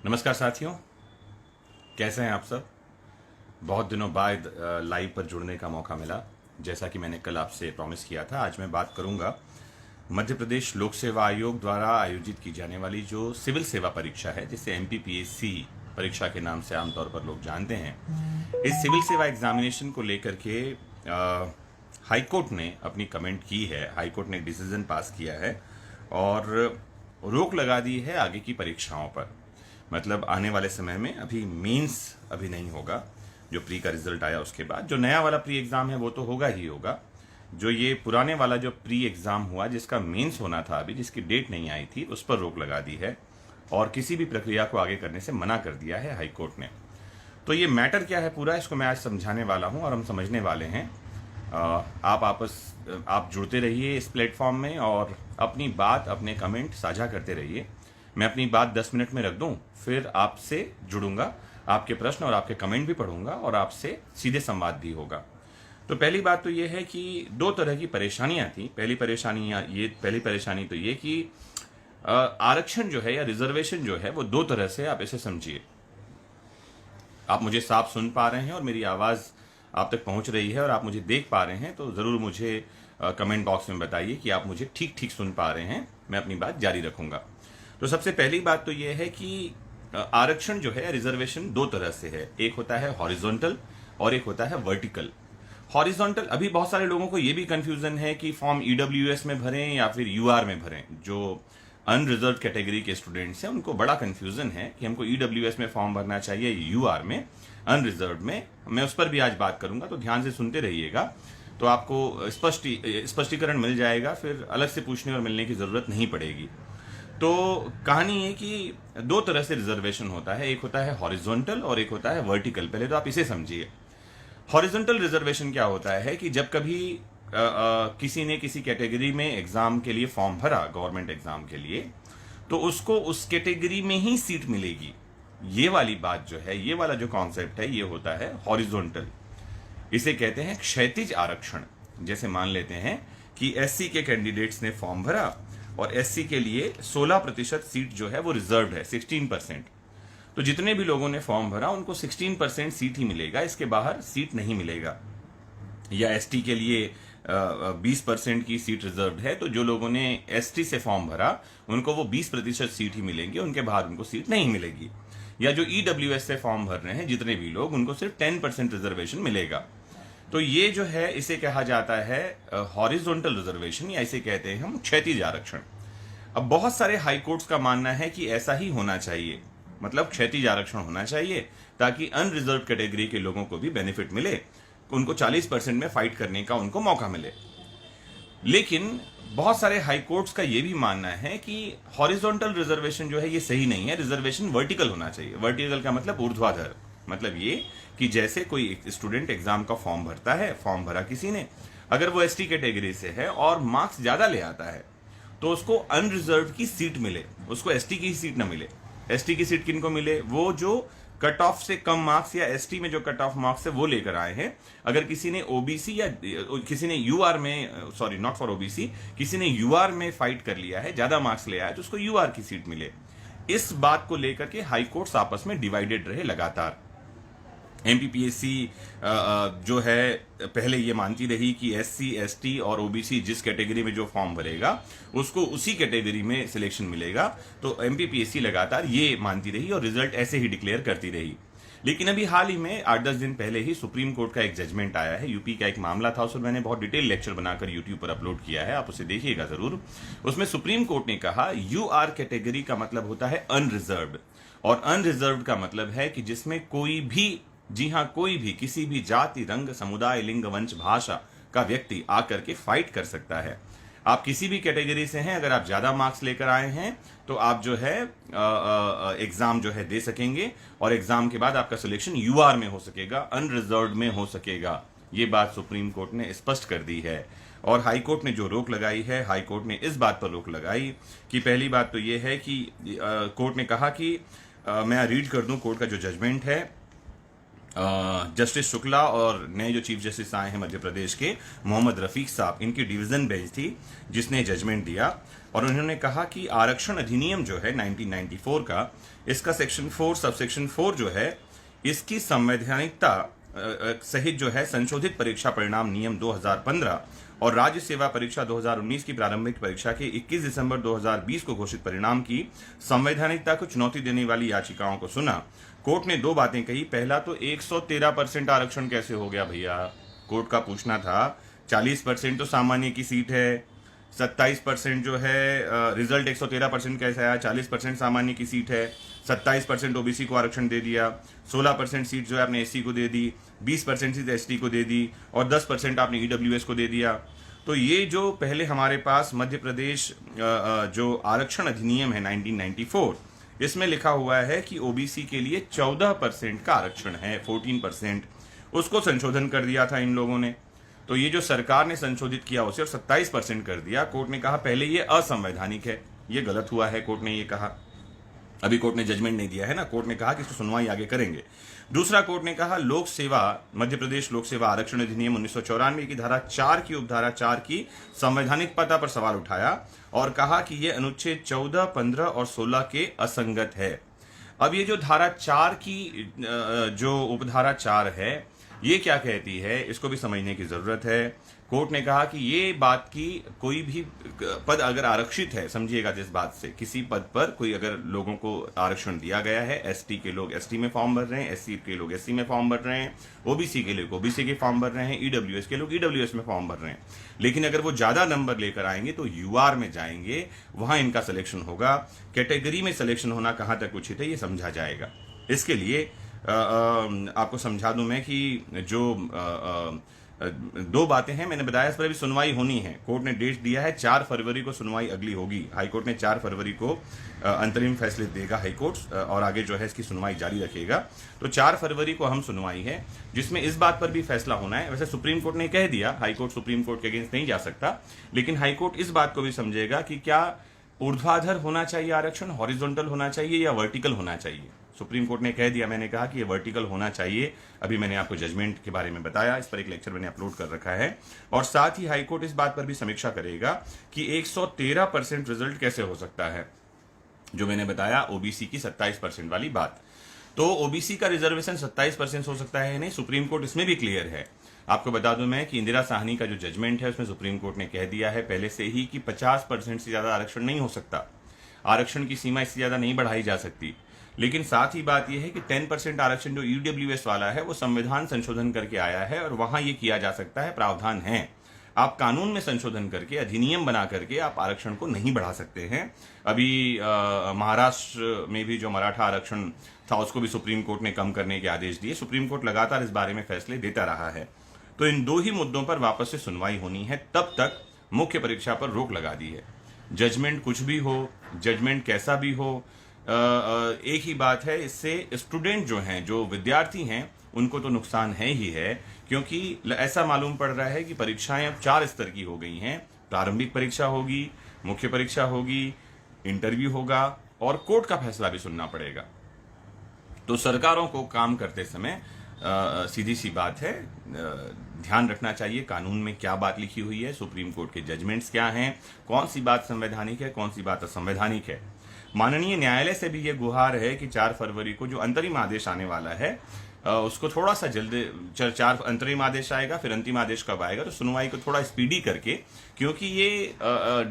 नमस्कार साथियों, कैसे हैं आप सब। बहुत दिनों बाद लाइव पर जुड़ने का मौका मिला। जैसा कि मैंने कल आपसे प्रॉमिस किया था, आज मैं बात करूंगा मध्य प्रदेश लोक सेवा आयोग द्वारा आयोजित की जाने वाली जो सिविल सेवा परीक्षा है, जिसे एमपीपीएससी परीक्षा के नाम से आमतौर पर लोग जानते हैं। इस सिविल सेवा एग्जामिनेशन को लेकर के हाईकोर्ट ने अपनी कमेंट की है। हाईकोर्ट ने डिसीजन पास किया है और रोक लगा दी है आगे की परीक्षाओं पर। मतलब आने वाले समय में अभी मेंस अभी नहीं होगा। जो प्री का रिजल्ट आया उसके बाद जो नया वाला प्री एग्जाम है वो तो होगा ही होगा। जो ये पुराने वाला जो प्री एग्जाम हुआ जिसका मेंस होना था, अभी जिसकी डेट नहीं आई थी, उस पर रोक लगा दी है और किसी भी प्रक्रिया को आगे करने से मना कर दिया है हाईकोर्ट ने। तो ये मैटर क्या है पूरा, इसको मैं आज समझाने वाला हूं और हम समझने वाले हैं। आप जुड़ते रहिए इस प्लेटफॉर्म में और अपनी बात, अपने कमेंट साझा करते रहिए। मैं अपनी बात 10 मिनट में रख दूं, फिर आपसे जुड़ूंगा, आपके प्रश्न और आपके कमेंट भी पढ़ूंगा और आपसे सीधे संवाद भी होगा। तो पहली बात तो ये है कि दो तरह की परेशानियां थी। पहली परेशानी तो ये कि आरक्षण जो है या रिजर्वेशन जो है वो दो तरह से आप इसे समझिए। आप मुझे साफ सुन पा रहे हैं और मेरी आवाज़ आप तक पहुंच रही है और आप मुझे देख पा रहे हैं, तो ज़रूर मुझे कमेंट बॉक्स में बताइए कि आप मुझे ठीक ठीक सुन पा रहे हैं। मैं अपनी बात जारी रखूंगा। तो सबसे पहली बात तो यह है कि आरक्षण जो है, रिजर्वेशन दो तरह से है। एक होता है हॉरिजॉन्टल और एक होता है वर्टिकल। हॉरिजॉन्टल, अभी बहुत सारे लोगों को यह भी कंफ्यूजन है कि फॉर्म ईडब्ल्यूएस में भरें या फिर यूआर में भरें। जो अनरिजर्व कैटेगरी के स्टूडेंट्स हैं उनको बड़ा कंफ्यूजन है कि हमको ईडब्ल्यूएस में फॉर्म भरना चाहिए, यूआर में, अनरिजर्व में। मैं उस पर भी आज बात करूंगा, तो ध्यान से सुनते रहिएगा, तो आपको स्पष्टीकरण मिल जाएगा, फिर अलग से पूछने और मिलने की जरूरत नहीं पड़ेगी। तो कहानी है कि दो तरह से रिजर्वेशन होता है, एक होता है हॉरिजॉन्टल और एक होता है वर्टिकल। पहले तो आप इसे समझिए। हॉरिजॉन्टल रिजर्वेशन क्या होता है कि जब कभी किसी ने किसी कैटेगरी में एग्जाम के लिए फॉर्म भरा, गवर्नमेंट एग्जाम के लिए, तो उसको उस कैटेगरी में ही सीट मिलेगी। ये वाली बात जो है, ये वाला जो कॉन्सेप्ट है, ये होता है हॉरिजॉन्टल। इसे कहते हैं क्षैतिज आरक्षण। जैसे मान लेते हैं कि एससी के कैंडिडेट्स ने फॉर्म भरा और एससी के लिए 16% सीट जो है वो रिजर्व्ड है, 16%। तो जितने भी लोगों ने फॉर्म भरा उनको 16% सीट ही मिलेगा, इसके बाहर सीट नहीं मिलेगा। या एसटी के लिए 20% की सीट रिजर्व्ड है, तो जो लोगों ने एसटी से फॉर्म भरा उनको वो 20% सीट ही मिलेंगे, उनके बाहर उनको सीट नहीं मिलेगी। या जो ईडब्ल्यूएस से फॉर्म भर रहे हैं जितने भी लोग, उनको सिर्फ 10% रिजर्वेशन मिलेगा। तो ये जो है इसे कहा जाता है हॉरिजॉन्टल रिजर्वेशन, या इसे कहते हैं हम क्षैतिज आरक्षण। अब बहुत सारे हाईकोर्ट्स का मानना है कि ऐसा ही होना चाहिए, मतलब क्षैतिज आरक्षण होना चाहिए, ताकि अनरिजर्व कैटेगरी के लोगों को भी बेनिफिट मिले, उनको 40% में फाइट करने का उनको मौका मिले। लेकिन बहुत सारे हाईकोर्ट्स का यह भी मानना है कि हॉरिजॉन्टल रिजर्वेशन जो है ये सही नहीं है, रिजर्वेशन वर्टिकल होना चाहिए। वर्टिकल का मतलब ऊर्ध्वाधर, मतलब ये कि जैसे कोई स्टूडेंट एग्जाम का फॉर्म भरता है, फॉर्म भरा किसी ने, अगर वो एसटी कैटेगरी से है और मार्क्स ज्यादा ले आता है तो उसको अनरिजर्व की सीट मिले, उसको एसटी की सीट ना मिले। एसटी की सीट किनको मिले? वो जो कट ऑफ से कम मार्क्स या एसटी में जो कट ऑफ मार्क्स है वो लेकर आए हैं। अगर किसी ने ओबीसी या किसी ने यूआर में, सॉरी नॉट फॉर ओबीसी, किसी ने यूआर में फाइट कर लिया है, ज्यादा मार्क्स ले आया, तो उसको यूआर की सीट मिले। इस बात को लेकर के हाईकोर्ट्स आपस में डिवाइडेड रहे लगातार। एमपीपीएससी जो है पहले ये मानती रही कि एससी, एसटी और ओबीसी जिस कैटेगरी में जो फॉर्म भरेगा उसको उसी कैटेगरी में सिलेक्शन मिलेगा। तो एमपीपीएससी लगातार ये मानती रही और रिजल्ट ऐसे ही डिक्लेयर करती रही। लेकिन अभी हाल ही में 8-10 दिन पहले ही सुप्रीम कोर्ट का एक जजमेंट आया है। यूपी का एक मामला था, उसमें मैंने बहुत डिटेल लेक्चर बनाकर यूट्यूब पर अपलोड किया है, आप उसे देखिएगा जरूर। उसमें सुप्रीम कोर्ट ने कहा यूआर कैटेगरी का मतलब होता है अनरिजर्व्ड, और अनरिजर्व्ड का मतलब है कि जिसमें कोई भी, जी हां कोई भी, किसी भी जाति, रंग, समुदाय, लिंग, वंश, भाषा का व्यक्ति आकर के फाइट कर सकता है। आप किसी भी कैटेगरी से हैं, अगर आप ज्यादा मार्क्स लेकर आए हैं तो आप जो है एग्जाम जो है दे सकेंगे और एग्जाम के बाद आपका सिलेक्शन यूआर में हो सकेगा, अनरिजर्व्ड में हो सकेगा। ये बात सुप्रीम कोर्ट ने स्पष्ट कर दी है। और हाई कोर्ट ने जो रोक लगाई है, हाई कोर्ट ने इस बात पर रोक लगाई कि पहली बात तो ये है कि कोर्ट ने कहा कि मैं रीड कर दूं कोर्ट का जो जजमेंट है। जस्टिस शुक्ला और नए जो चीफ जस्टिस आए हैं मध्य प्रदेश के मोहम्मद रफीक साहब, इनकी डिवीजन बेंच थी जिसने जजमेंट दिया और उन्होंने कहा कि आरक्षण अधिनियम जो है 1994 का, इसका सेक्शन 4 सबसेक्शन 4 जो है, इसकी संवैधानिकता सहित जो है संशोधित परीक्षा परिणाम नियम 2015 और राज्य सेवा परीक्षा 2019 की प्रारंभिक परीक्षा के 21 दिसंबर 2020 को घोषित परिणाम की संवैधानिकता को चुनौती देने वाली याचिकाओं को सुना। कोर्ट ने दो बातें कही। पहला तो 113% आरक्षण कैसे हो गया भैया? कोर्ट का पूछना था 40% तो सामान्य की सीट है, 27% जो है रिजल्ट 113% कैसे आया? 40% सामान्य की सीट है, 27% ओबीसी को आरक्षण दे दिया, 16% सीट जो है आपने एससी को दे दी, 20% सीट एसटी को दे दी और 10% आपने ईडब्ल्यूएस को दे दिया। तो ये जो पहले हमारे पास मध्य प्रदेश जो आरक्षण अधिनियम है 1994, इसमें लिखा हुआ है कि ओबीसी के लिए 14% का आरक्षण है, 14%, उसको संशोधन कर दिया था इन लोगों ने। तो ये जो सरकार ने संशोधित किया उसे और 27% कर दिया। कोर्ट ने कहा पहले ये असंवैधानिक है, ये गलत हुआ है, कोर्ट ने ये कहा। अभी कोर्ट ने जजमेंट नहीं दिया है ना, कोर्ट ने कहा कि इसको सुनवाई आगे करेंगे। दूसरा, कोर्ट ने कहा लोक सेवा, मध्य प्रदेश लोक सेवा आरक्षण अधिनियम 1994 की धारा 4 की उपधारा 4 की संवैधानिकता पर सवाल उठाया और कहा कि यह अनुच्छेद 14, 15 और 16 के असंगत है। अब ये जो धारा 4 की जो उपधारा 4 है, ये क्या कहती है, इसको भी समझने की जरूरत है। कोर्ट ने कहा कि ये बात की कोई भी पद अगर आरक्षित है, समझिएगा जिस बात से, किसी पद पर कोई अगर लोगों को आरक्षण दिया गया है, एसटी के लोग एसटी में फॉर्म भर रहे हैं, एससी के लोग एससी में फॉर्म भर रहे हैं, ओबीसी के लोग ओबीसी के फॉर्म भर रहे हैं, ईडब्ल्यूएस के लोग ईडब्ल्यूएस में फॉर्म भर रहे हैं, लेकिन अगर वो ज्यादा नंबर लेकर आएंगे तो यूआर में जाएंगे, वहां इनका सिलेक्शन होगा। कैटेगरी में सिलेक्शन होना कहां तक उचित है ये समझा जाएगा। इसके लिए आपको समझा दूं मैं कि जो दो बातें हैं, मैंने बताया इस पर अभी सुनवाई होनी है। कोर्ट ने डेट दिया है 4 फरवरी को सुनवाई अगली होगी। हाईकोर्ट ने 4 फरवरी को अंतरिम फैसले देगा हाईकोर्ट और आगे जो है इसकी सुनवाई जारी रखेगा। तो 4 फरवरी को हम सुनवाई है जिसमें इस बात पर भी फैसला होना है। वैसे सुप्रीम कोर्ट ने कह दिया हाईकोर्ट सुप्रीम कोर्ट के अगेंस्ट नहीं जा सकता, लेकिन हाईकोर्ट इस बात को भी समझेगा कि क्या ऊर्ध्वाधर होना चाहिए आरक्षण, हॉरिजॉन्टल होना चाहिए या वर्टिकल होना चाहिए। सुप्रीम कोर्ट ने कह दिया, मैंने कहा कि ये वर्टिकल होना चाहिए। अभी मैंने आपको जजमेंट के बारे में बताया, इस पर एक लेक्चर मैंने अपलोड कर रखा है। और साथ ही हाईकोर्ट इस बात पर भी समीक्षा करेगा कि 113% रिजल्ट कैसे हो सकता है, जो मैंने बताया ओबीसी की 27% वाली बात। तो ओबीसी का रिजर्वेशन 27% हो सकता है या नहीं, सुप्रीम कोर्ट इसमें भी क्लियर है। आपको बता दूं मैं कि इंदिरा साहनी का जो जजमेंट है उसमें सुप्रीम कोर्ट ने कह दिया है पहले से ही कि 50% से ज्यादा आरक्षण नहीं हो सकता, आरक्षण की सीमा इससे ज्यादा नहीं बढ़ाई जा सकती। लेकिन साथ ही बात यह है कि 10% आरक्षण जो ईडब्ल्यूएस वाला है वो संविधान संशोधन करके आया है और वहां ये किया जा सकता है, प्रावधान है। आप कानून में संशोधन करके, अधिनियम बना करके आप आरक्षण को नहीं बढ़ा सकते हैं। अभी महाराष्ट्र में भी जो मराठा आरक्षण था उसको भी सुप्रीम कोर्ट ने कम करने के आदेश दिए। सुप्रीम कोर्ट लगातार इस बारे में फैसले देता रहा है। तो इन दो ही मुद्दों पर वापस से सुनवाई होनी है, तब तक मुख्य परीक्षा पर रोक लगा दी है। जजमेंट कुछ भी हो, जजमेंट कैसा भी हो, एक ही बात है, इससे स्टूडेंट जो हैं, जो विद्यार्थी हैं, उनको तो नुकसान है ही है, क्योंकि ऐसा मालूम पड़ रहा है कि परीक्षाएं अब 4 स्तर की हो गई हैं। प्रारंभिक परीक्षा होगी, मुख्य परीक्षा होगी, इंटरव्यू होगा और कोर्ट का फैसला भी सुनना पड़ेगा। तो सरकारों को काम करते समय सीधी सी बात है, ध्यान रखना चाहिए कानून में क्या बात लिखी हुई है, सुप्रीम कोर्ट के जजमेंट्स क्या हैं, कौन सी बात संवैधानिक है, कौन सी बात असंवैधानिक है। माननीय न्यायालय से भी यह गुहार है कि 4 फरवरी को जो अंतरिम आदेश आने वाला है उसको थोड़ा सा जल्दी, 4 अंतरिम आदेश आएगा, फिर अंतिम आदेश कब आएगा, तो सुनवाई को थोड़ा स्पीडी करके, क्योंकि ये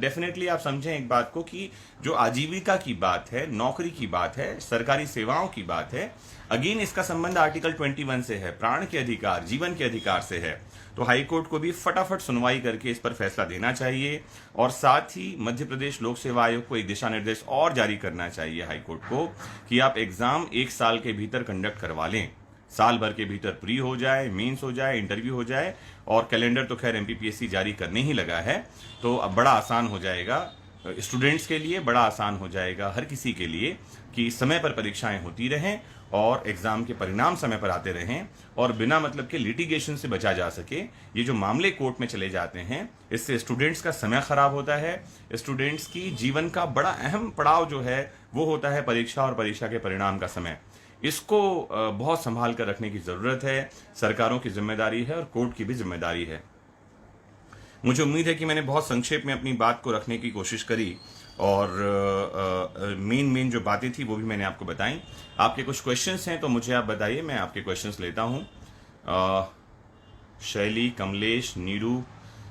डेफिनेटली आप समझें एक बात को कि जो आजीविका की बात है, नौकरी की बात है, सरकारी सेवाओं की बात है, अगेन इसका संबंध आर्टिकल 21 से है, प्राण के अधिकार, जीवन के अधिकार से है। तो हाईकोर्ट को भी फटाफट सुनवाई करके इस पर फैसला देना चाहिए और साथ ही मध्य प्रदेश लोक सेवा आयोग को एक दिशा निर्देश और जारी करना चाहिए हाईकोर्ट को कि आप एग्जाम 1 साल के भीतर कंडक्ट करवा लें, साल भर के भीतर प्री हो जाए, मेंस हो जाए, इंटरव्यू हो जाए। और कैलेंडर तो खैर एमपीपीएससी जारी करने ही लगा है, तो अब बड़ा आसान हो जाएगा स्टूडेंट्स के लिए, बड़ा आसान हो जाएगा हर किसी के लिए कि समय पर परीक्षाएं होती रहें और एग्जाम के परिणाम समय पर आते रहें और बिना मतलब के लिटिगेशन से बचा जा सके। ये जो मामले कोर्ट में चले जाते हैं, इससे स्टूडेंट्स का समय खराब होता है। स्टूडेंट्स की जीवन का बड़ा अहम पड़ाव जो है वो होता है परीक्षा और परीक्षा के परिणाम का समय। इसको बहुत संभाल कर रखने की ज़रूरत है। सरकारों की जिम्मेदारी है और कोर्ट की भी जिम्मेदारी है। मुझे उम्मीद है कि मैंने बहुत संक्षेप में अपनी बात को रखने की कोशिश करी और मेन जो बातें थी वो भी मैंने आपको बताई। आपके कुछ क्वेश्चंस हैं तो मुझे आप बताइए, मैं आपके क्वेश्चंस लेता हूं। शैली, कमलेश, नीरू,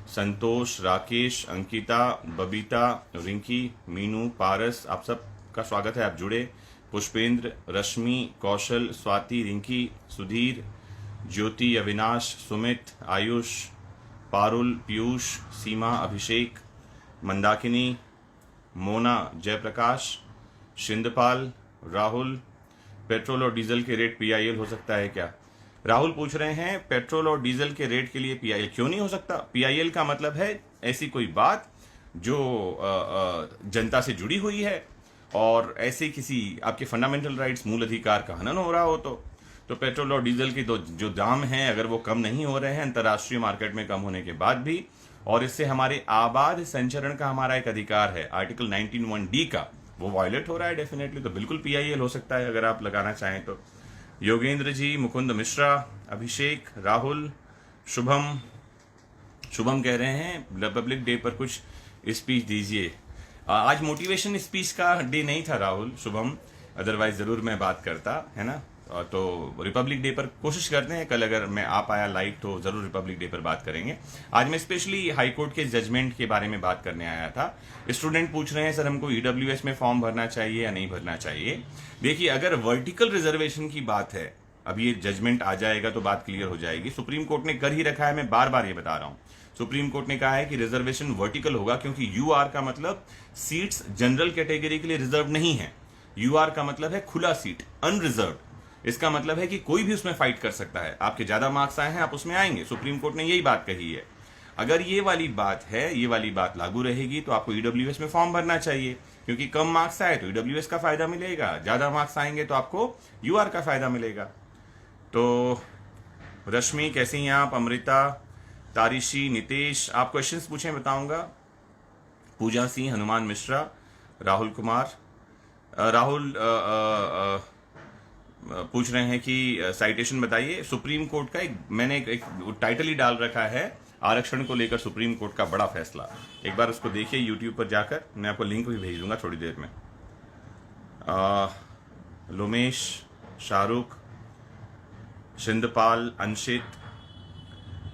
संतोष, राकेश, अंकिता, बबीता, रिंकी, मीनू, पारस, आप सब का स्वागत है, आप जुड़े। पुष्पेंद्र, रश्मि, कौशल, स्वाति, रिंकी, सुधीर, ज्योति, अविनाश, सुमित, आयुष, पारुल, पीयूष, सीमा, अभिषेक, मंदाकिनी, मोना, जयप्रकाश, शिंदपाल, राहुल। पेट्रोल और डीजल के रेट पीआईएल हो सकता है क्या? राहुल पूछ रहे हैं पेट्रोल और डीजल के रेट के लिए पीआईएल क्यों नहीं हो सकता? पीआईएल का मतलब है ऐसी कोई बात जो जनता से जुड़ी हुई है और ऐसे किसी आपके फंडामेंटल राइट्स, मूल अधिकार का हनन हो रहा हो तो पेट्रोल और डीजल के जो दाम हैं अगर वो कम नहीं हो रहे हैं अंतर्राष्ट्रीय मार्केट में कम होने के बाद भी, और इससे हमारे आबाद संचरण का हमारा एक अधिकार है आर्टिकल 19(1)(d) का, वो वायलेट हो रहा है डेफिनेटली, तो बिल्कुल पीआईएल हो सकता है अगर आप लगाना चाहें तो। योगेंद्र जी, मुकुंद मिश्रा, अभिषेक, राहुल, शुभम कह रहे हैं रिपब्लिक डे पर कुछ स्पीच दीजिए। आज मोटिवेशन स्पीच का डे नहीं था राहुल, शुभम, अदरवाइज जरूर मैं बात करता, है ना। तो रिपब्लिक डे पर कोशिश करते हैं, कल अगर मैं आ पाया लाइव तो जरूर रिपब्लिक डे पर बात करेंगे। आज मैं स्पेशली हाईकोर्ट के जजमेंट के बारे में बात करने आया था। स्टूडेंट पूछ रहे हैं सर हमको ईडब्ल्यूएस में फॉर्म भरना चाहिए या नहीं भरना चाहिए। देखिए, अगर वर्टिकल रिजर्वेशन की बात है, अब ये जजमेंट आ जाएगा तो बात क्लियर हो जाएगी। सुप्रीम कोर्ट ने कर ही रखा है, मैं बार बार ये बता रहा हूं। सुप्रीम कोर्ट ने कहा है कि रिजर्वेशन वर्टिकल होगा क्योंकि यूआर का मतलब सीट्स जनरल कैटेगरी के लिए रिजर्व नहीं है। यूआर का मतलब है खुला सीट, अनरिजर्व। इसका मतलब है कि कोई भी उसमें फाइट कर सकता है। आपके ज्यादा मार्क्स आए हैं, आप उसमें आएंगे। सुप्रीम कोर्ट ने यही बात कही है। अगर ये वाली बात है, ये वाली बात लागू रहेगी तो आपको ईडब्ल्यूएस में फॉर्म भरना चाहिए, क्योंकि कम मार्क्स आए तो ईडब्ल्यूएस का फायदा मिलेगा, ज्यादा मार्क्स आएंगे तो आपको यूआर का फायदा मिलेगा। तो रश्मि कैसी हैं आप? अमृता, तारिशी, नितेश, आप क्वेश्चंस पूछें बताऊंगा। पूजा सिंह, हनुमान मिश्रा, राहुल कुमार। राहुल पूछ रहे हैं कि साइटेशन बताइए। सुप्रीम कोर्ट का मैंने एक टाइटल ही डाल रखा है, आरक्षण को लेकर सुप्रीम कोर्ट का बड़ा फैसला। एक बार उसको देखिए यूट्यूब पर जाकर, मैं आपको लिंक भी भेज दूंगा थोड़ी देर में। लोमेश, शाहरुख, शिंदपाल, अंशित,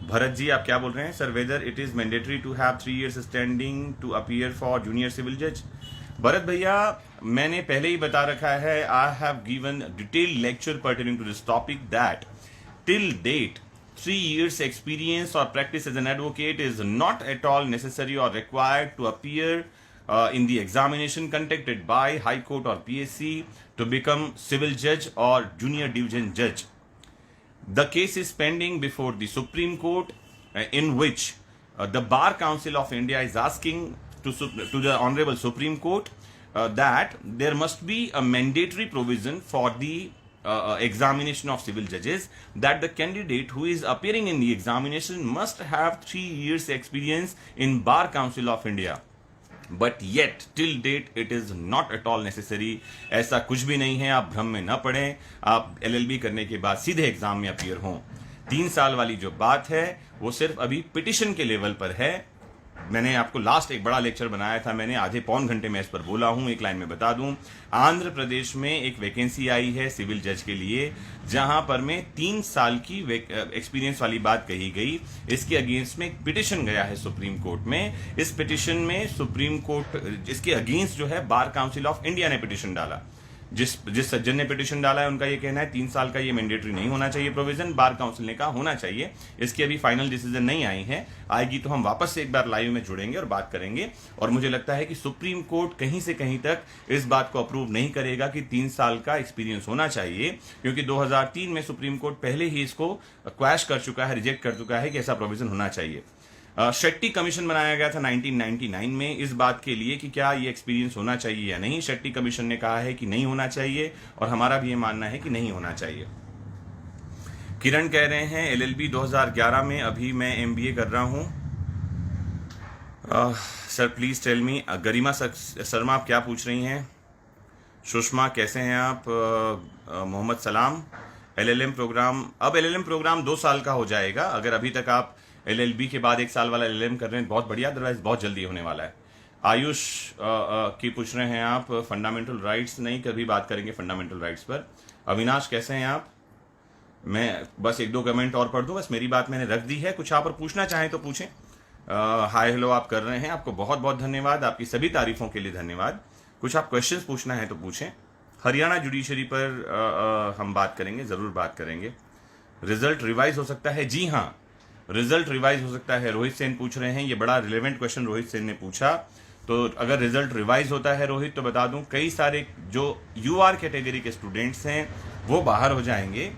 भरत जी, आप क्या बोल रहे हैं? Sir, whether it is mandatory to have 3 years standing to appear for junior civil जज। भरत भैया, मैंने पहले ही बता रखा है, I have given detailed lecture pertaining to this topic that till date 3 years experience or practice as an advocate is not at all necessary or required to appear in the examination conducted by High Court or PSC to become civil judge or junior division judge. The case is pending before the Supreme Court, in which the Bar Council of India is asking to the Honorable Supreme Court that there must be a mandatory provision for the examination of civil judges, that the candidate who is appearing in the examination must have 3 years experience in Bar Council of India. But yet till date it is not at all necessary. ऐसा कुछ भी नहीं है, आप भ्रम में न पड़ें। आप LLB करने के बाद सीधे एग्जाम में अपीयर हों। 3 साल वाली जो बात है वो सिर्फ अभी पिटिशन के लेवल पर है। मैंने आपको लास्ट एक बड़ा लेक्चर बनाया था, मैंने आधे पौन घंटे में इस पर बोला हूं। एक लाइन में बता दूं, आंध्र प्रदेश में एक वैकेंसी आई है सिविल जज के लिए, जहां पर में 3 साल की एक्सपीरियंस वाली बात कही गई। इसके अगेंस्ट में एक पिटिशन गया है सुप्रीम कोर्ट में। इस पिटिशन में सुप्रीम कोर्ट, इसके अगेंस्ट जो है बार काउंसिल ऑफ इंडिया ने पिटिशन डाला। जिस सज्जन ने पिटिशन डाला है उनका ये कहना है 3 साल का ये मैंडेटरी नहीं होना चाहिए प्रोविजन, बार काउंसिल ने कहा होना चाहिए। इसकी अभी फाइनल डिसीजन नहीं आई है, आएगी तो हम वापस से एक बार लाइव में जुड़ेंगे और बात करेंगे। और मुझे लगता है कि सुप्रीम कोर्ट कहीं से कहीं तक इस बात को अप्रूव नहीं करेगा कि 3 साल का एक्सपीरियंस होना चाहिए, क्योंकि 2003 में सुप्रीम कोर्ट पहले ही इसको क्वैश कर चुका है, रिजेक्ट कर चुका है कि ऐसा प्रोविजन होना चाहिए। शेट्टी कमीशन बनाया गया था 1999 में इस बात के लिए कि क्या ये एक्सपीरियंस होना चाहिए या नहीं। शेट्टी कमीशन ने कहा है कि नहीं होना चाहिए, और हमारा भी ये मानना है कि नहीं होना चाहिए। किरण कह रहे हैं LLB 2011 में, अभी मैं MBA कर रहा हूं। Sir please tell me. Garima Sharma, आप क्या पूछ रही हैं? सुषमा कैसे हैं आप? मोहम्मद सलाम। एलएलएम प्रोग्राम, अब एलएलएम प्रोग्राम 2 साल का हो जाएगा। अगर अभी तक आप एलएलबी के बाद 1 साल वाला एलएलएम कर रहे हैं बहुत बढ़िया, अदरवाइज बहुत जल्दी होने वाला है। आयुष की पूछ रहे हैं आप फंडामेंटल राइट्स, नहीं कभी बात करेंगे फंडामेंटल राइट्स पर। अविनाश कैसे हैं आप? मैं बस 1-2 कमेंट और पढ़ दूं, बस मेरी बात मैंने रख दी है। कुछ आप और पूछना चाहें तो पूछें। हाय हेलो आप कर रहे हैं, आपको बहुत बहुत धन्यवाद, आपकी सभी तारीफों के लिए धन्यवाद। कुछ आप क्वेश्चंस पूछना है तो पूछें। हरियाणा जुडिशरी पर हम बात करेंगे, ज़रूर बात करेंगे। रिजल्ट रिवाइज हो सकता है? जी हाँ, रिजल्ट रिवाइज हो सकता है। रोहित सेन पूछ रहे हैं, ये बड़ा रिलेवेंट क्वेश्चन रोहित सेन ने पूछा। तो अगर रिजल्ट रिवाइज होता है रोहित, तो बता दूं कई सारे जो यूआर कैटेगरी के स्टूडेंट्स हैं वो बाहर हो जाएंगे,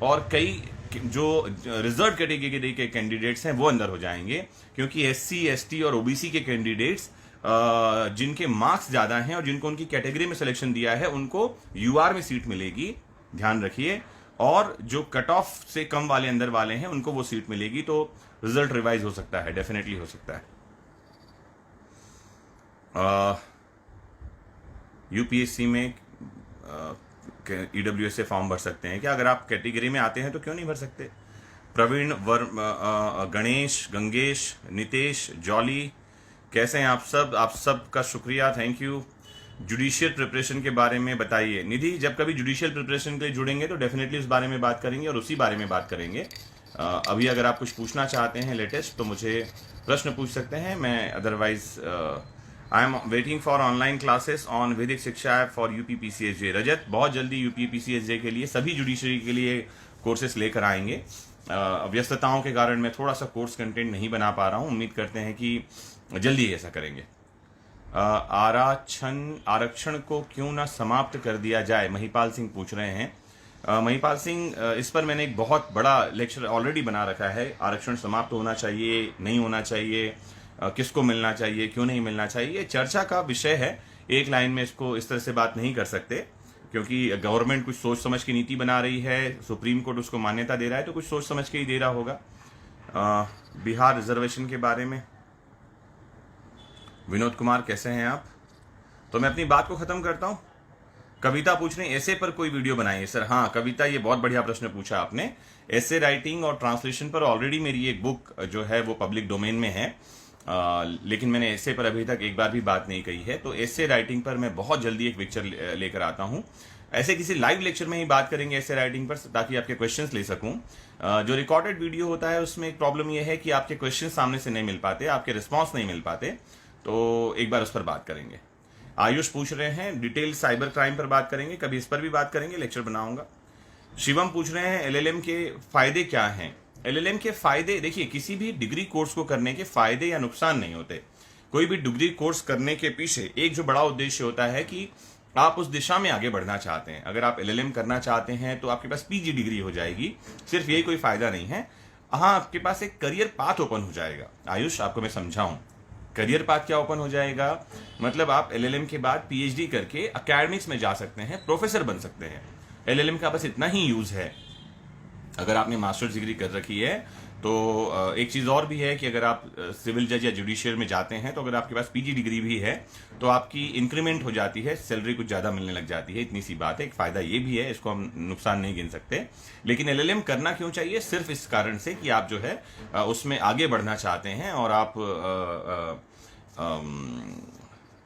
और कई जो रिजर्व कैटेगरी के कैंडिडेट्स हैं वो अंदर हो जाएंगे, क्योंकि एससी एसटी और ओबीसी के कैंडिडेट्स जिनके मार्क्स ज़्यादा हैं और जिनको उनकी कैटेगरी में सिलेक्शन दिया है उनको यूआर में सीट मिलेगी, ध्यान रखिए। और जो कट ऑफ से कम वाले अंदर वाले हैं उनको वो सीट मिलेगी। तो रिजल्ट रिवाइज हो सकता है, डेफिनेटली हो सकता है। यूपीएससी में ईडब्ल्यूएस से फॉर्म भर सकते हैं क्या? अगर आप कैटेगरी में आते हैं तो क्यों नहीं भर सकते? प्रवीण गणेश, गंगेश, नितेश, जॉली कैसे हैं आप सब? आप सब का शुक्रिया, थैंक यू। जुडिशियल प्रिपरेशन के बारे में बताइए। निधि, जब कभी जुडिशियल प्रिपरेशन के लिए जुड़ेंगे तो डेफिनेटली उस बारे में बात करेंगे और उसी बारे में बात करेंगे। अभी अगर आप कुछ पूछना चाहते हैं लेटेस्ट तो मुझे प्रश्न पूछ सकते हैं, मैं otherwise I am waiting for online classes on वैदिक शिक्षा ऐप फॉर यूपीपीसीएसजे। रजत, बहुत जल्दी यूपीपीसीएसजे के लिए, सभी जुडिशरी के लिए कोर्सेस लेकर आएंगे। व्यस्तताओं के कारण मैं थोड़ा सा कोर्स कंटेंट नहीं बना पा रहा हूँ, उम्मीद करते हैं कि जल्दी ऐसा करेंगे। आरक्षण को क्यों ना समाप्त कर दिया जाए, महिपाल सिंह पूछ रहे हैं। महिपाल सिंह, इस पर मैंने एक बहुत बड़ा लेक्चर ऑलरेडी बना रखा है। आरक्षण समाप्त होना चाहिए, नहीं होना चाहिए, किसको मिलना चाहिए, क्यों नहीं मिलना चाहिए, चर्चा का विषय है। एक लाइन में इसको इस तरह से बात नहीं कर सकते, क्योंकि गवर्नमेंट कुछ सोच समझ की नीति बना रही है, सुप्रीम कोर्ट उसको मान्यता दे रहा है, तो कुछ सोच समझ के ही दे रहा होगा। बिहार रिजर्वेशन के बारे में विनोद कुमार कैसे हैं आप? तो मैं अपनी बात को खत्म करता हूं। कविता पूछ रहे हैं ऐसे पर कोई वीडियो बनाइए। सर हाँ कविता, ये बहुत बढ़िया प्रश्न पूछा आपने। ऐसे राइटिंग और ट्रांसलेशन पर ऑलरेडी मेरी एक बुक जो है वो पब्लिक डोमेन में है, लेकिन मैंने ऐसे पर अभी तक एक बार भी बात नहीं कही है। तो ऐसे राइटिंग पर मैं बहुत जल्दी एक पिक्चर लेकर आता हूँ। ऐसे किसी लाइव लेक्चर में ही बात करेंगे ऐसे राइटिंग पर, ताकि आपके क्वेश्चंस ले सकूं। जो रिकॉर्डेड वीडियो होता है उसमें एक प्रॉब्लम यह है कि आपके क्वेश्चन सामने से नहीं मिल पाते, आपके रिस्पॉन्स नहीं मिल पाते, तो एक बार उस पर बात करेंगे। आयुष पूछ रहे हैं डिटेल साइबर क्राइम पर बात करेंगे, कभी इस पर भी बात करेंगे, लेक्चर बनाऊंगा। शिवम पूछ रहे हैं एलएलएम के फायदे क्या हैं? एलएलएम के फायदे, देखिए किसी भी डिग्री कोर्स को करने के फायदे या नुकसान नहीं होते। कोई भी डिग्री कोर्स करने के पीछे एक जो बड़ा उद्देश्य होता है कि आप उस दिशा में आगे बढ़ना चाहते हैं। अगर आप एलएलएम करना चाहते हैं तो आपके पास पीजी डिग्री हो जाएगी, सिर्फ यही कोई फायदा नहीं है। हाँ, आपके पास एक करियर पाथ ओपन हो जाएगा। आयुष, आपको मैं समझाऊं, करियर पाथ क्या ओपन हो जाएगा? मतलब आप एलएलएम के बाद पीएचडी करके एकेडमिक्स में जा सकते हैं, प्रोफेसर बन सकते हैं। एलएलएम का बस इतना ही यूज है। अगर आपने मास्टर्स डिग्री कर रखी है तो एक चीज और भी है कि अगर आप सिविल जज या जुडिशियल में जाते हैं तो अगर आपके पास पीजी डिग्री भी है तो आपकी इंक्रीमेंट हो जाती है, सैलरी कुछ ज्यादा मिलने लग जाती है। इतनी सी बात है। एक फायदा ये भी है, इसको हम नुकसान नहीं गिन सकते। लेकिन एलएलएम करना क्यों चाहिए? सिर्फ इस कारण से कि आप जो है उसमें आगे बढ़ना चाहते हैं और आप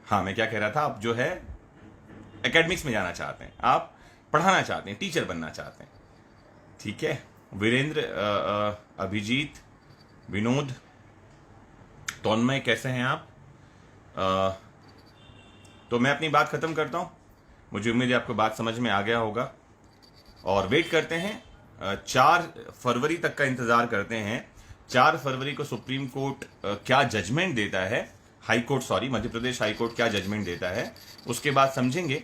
हाँ, मैं क्या कह रहा था, आप जो है एकेडमिक्स में जाना चाहते हैं, आप पढ़ाना चाहते हैं, टीचर बनना चाहते हैं। ठीक है। वीरेंद्र, अभिजीत, विनोद, तौन्मय कैसे हैं आप? तो मैं अपनी बात खत्म करता हूं। मुझे उम्मीद है आपको बात समझ में आ गया होगा और वेट करते हैं 4 फरवरी तक का इंतजार करते हैं। 4 फरवरी को सुप्रीम कोर्ट क्या जजमेंट देता है, high court, sorry, Madhya Pradesh high court क्या जजमेंट देता है, उसके बाद समझेंगे।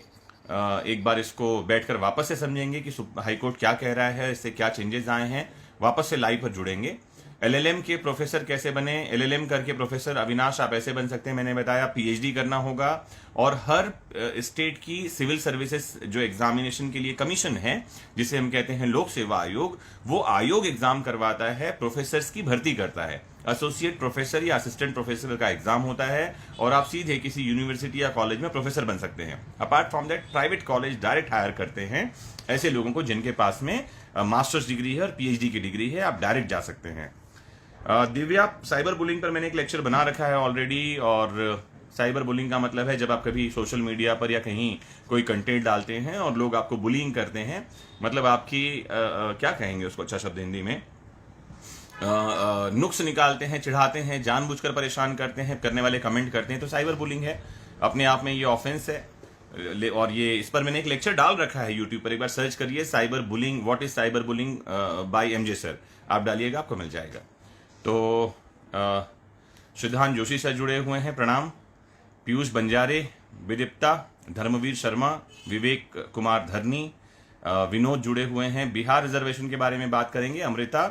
एक बार इसको बैठकर वापस से समझेंगे कि हाई कोर्ट क्या कह रहा है, इससे क्या चेंजेस आए हैं, वापस से लाइव पर जुड़ेंगे। एलएलएम के प्रोफेसर कैसे बने? एलएलएम करके प्रोफेसर, अविनाश आप ऐसे बन सकते हैं, मैंने बताया पीएचडी करना होगा और हर स्टेट की सिविल सर्विसेज जो एग्जामिनेशन के लिए कमीशन है, जिसे हम कहते हैं लोक सेवा आयोग, वो आयोग एग्जाम करवाता है, प्रोफेसर्स की भर्ती करता है। एसोसिएट प्रोफेसर या असिस्टेंट प्रोफेसर का एग्जाम होता है और आप सीधे किसी यूनिवर्सिटी या कॉलेज में प्रोफेसर बन सकते हैं। Apart from that private college direct hire करते हैं ऐसे लोगों को जिनके पास में मास्टर्स डिग्री है और पीएचडी की डिग्री है, आप डायरेक्ट जा सकते हैं। दिव्या, साइबर बुलिंग पर मैंने एक लेक्चर बना रखा है ऑलरेडी, और साइबर बुलिंग का मतलब है जब आप कभी सोशल मीडिया पर या कहीं कोई कंटेंट डालते हैं और लोग आपको बुलिंग करते हैं, मतलब आपकी क्या कहेंगे उसको अच्छा शब्द हिंदी में, नुक्स निकालते हैं, चिढ़ाते हैं, जानबूझकर परेशान करते हैं, करने वाले कमेंट करते हैं, तो साइबर बुलिंग है। अपने आप में ये ऑफेंस है। और ये इस पर मैंने एक लेक्चर डाल रखा है यूट्यूब पर, एक बार सर्च करिए cyberbullying, what is cyberbullying by MJ sir, आप डालिएगा आपको मिल जाएगा। तो सिद्धांत जोशी सर जुड़े हुए हैं, प्रणाम। पीयूष बंजारे, विदिप्ता, धर्मवीर शर्मा, विवेक कुमार धरनी, विनोद जुड़े हुए हैं। बिहार रिजर्वेशन के बारे में बात करेंगे। अमृता,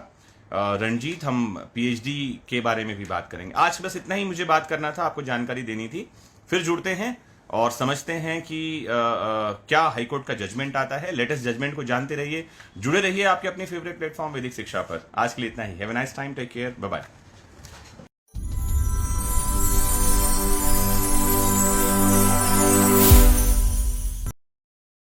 रणजीत, हम पीएचडी के बारे में भी बात करेंगे। आज बस इतना ही मुझे बात करना था, आपको जानकारी देनी थी। फिर जुड़ते हैं और समझते हैं कि क्या हाईकोर्ट का जजमेंट आता है। लेटेस्ट जजमेंट को जानते रहिए, जुड़े रहिए आपके अपने फेवरेट प्लेटफॉर्म वैदिक शिक्षा पर। आज के लिए इतना ही। Have a nice time, take care, bye bye.